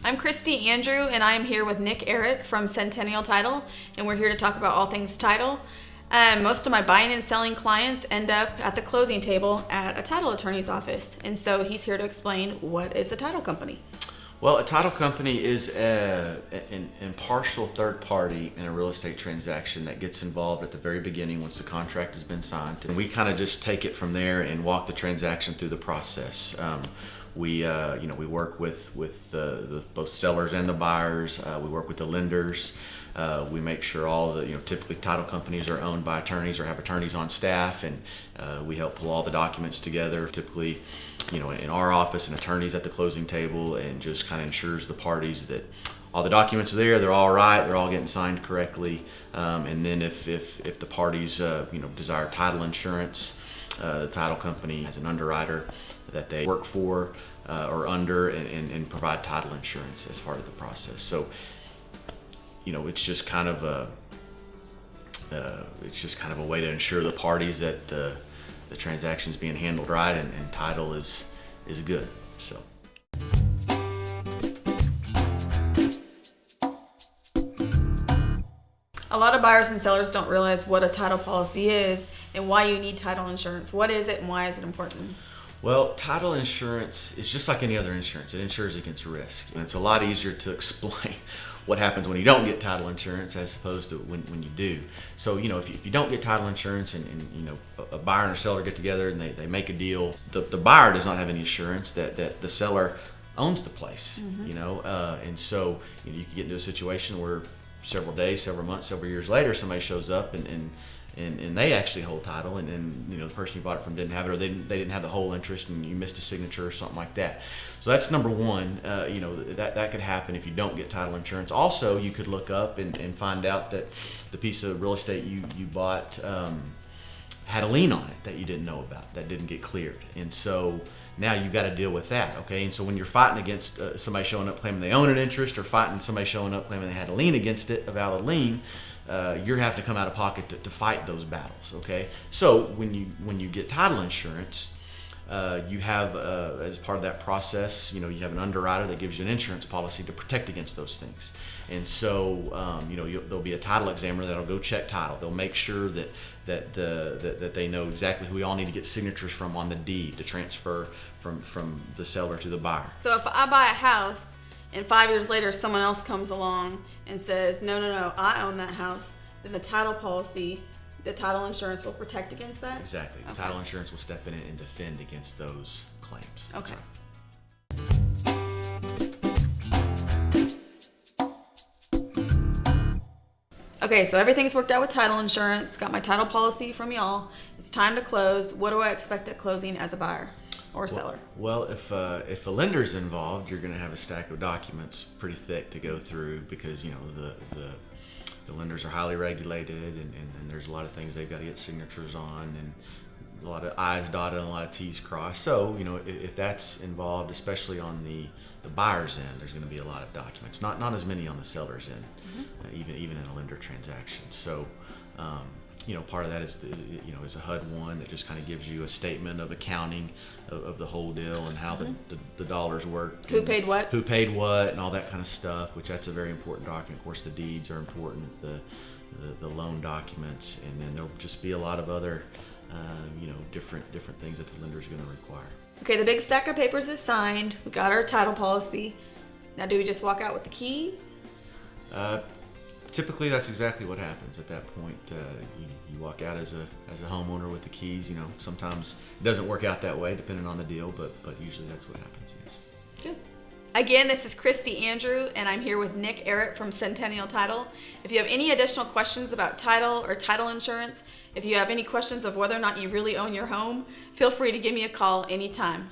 I'm Christy Andrew, and I am here with Nick Arrett from Centennial Title, and we're here to talk about all things title. Most of my buying and selling clients end up at the closing table at a title attorney's office, and so he's here to explain what is a title company. Well, a title company is an impartial third party in a real estate transaction that gets involved at the very beginning once the contract has been signed. And we kind of just take it from there and walk the transaction through the process. We work with both sellers and the buyers. We work with the lenders. We make sure all the, typically title companies are owned by attorneys or have attorneys on staff, and we help pull all the documents together. Typically, in our office, an attorney's at the closing table and just kind of ensures the parties that all the documents are there, they're all right, they're all getting signed correctly. And then if the parties, desire title insurance, the title company has an underwriter that they work for or under and provide title insurance as part of the process. So, it's just kind of a way to ensure the parties that the transaction is being handled right and title is good. So. A lot of buyers and sellers don't realize what a title policy is and why you need title insurance. What is it and why is it important? Well, title insurance is just like any other insurance. It insures against risk. And it's a lot easier to explain what happens when you don't get title insurance as opposed to when you do. So, if you don't get title insurance and a buyer and a seller get together and they make a deal, the buyer does not have any assurance that the seller owns the place, and so you could get into a situation where several days, several months, several years later, somebody shows up and they actually hold title, and the person you bought it from didn't have it, or they didn't have the whole interest, and you missed a signature or something like that. So that's number one. That could happen if you don't get title insurance. Also, you could look up and find out that the piece of real estate you bought had a lien on it that you didn't know about, that didn't get cleared, and so now you've got to deal with that, okay? And so when you're fighting against somebody showing up claiming they own an interest, or fighting somebody showing up claiming they had a lien against it, a valid lien, you're having to come out of pocket to fight those battles, okay? So when you get title insurance, you have, as part of that process, you have an underwriter that gives you an insurance policy to protect against those things. And so, there'll be a title examiner that'll go check title. They'll make sure that they know exactly who we all need to get signatures from on the deed to transfer from the seller to the buyer. So if I buy a house and 5 years later someone else comes along and says, no, I own that house, then the title policy, the title insurance will protect against that? Exactly. The title insurance will step in and defend against those claims. Okay. Okay, so everything's worked out with title insurance, got my title policy from y'all. It's time to close. What do I expect at closing as a buyer or seller? Well, if a lender's involved, you're going to have a stack of documents pretty thick to go through, because the lenders are highly regulated, and there's a lot of things they've got to get signatures on, and a lot of I's dotted and a lot of T's crossed. So, if that's involved, especially on the buyer's end, there's going to be a lot of documents. Not as many on the seller's end, even in a lender transaction. So, part of that is a HUD-1 that just kind of gives you a statement of accounting of the whole deal and how the dollars work. Who paid what? Who paid what and all that kind of stuff, which that's a very important document. Of course, the deeds are important, the loan documents, and then there'll just be a lot of other different things that the lender's going to require. Okay, the big stack of papers is signed. We got our title policy. Now, do we just walk out with the keys? Typically, that's exactly what happens at that point. You walk out as a homeowner with the keys. Sometimes it doesn't work out that way, depending on the deal, but usually that's what happens. Yes. Good. Again, this is Christy Andrew, and I'm here with Nick Arrett from Centennial Title. If you have any additional questions about title or title insurance, if you have any questions of whether or not you really own your home, feel free to give me a call anytime.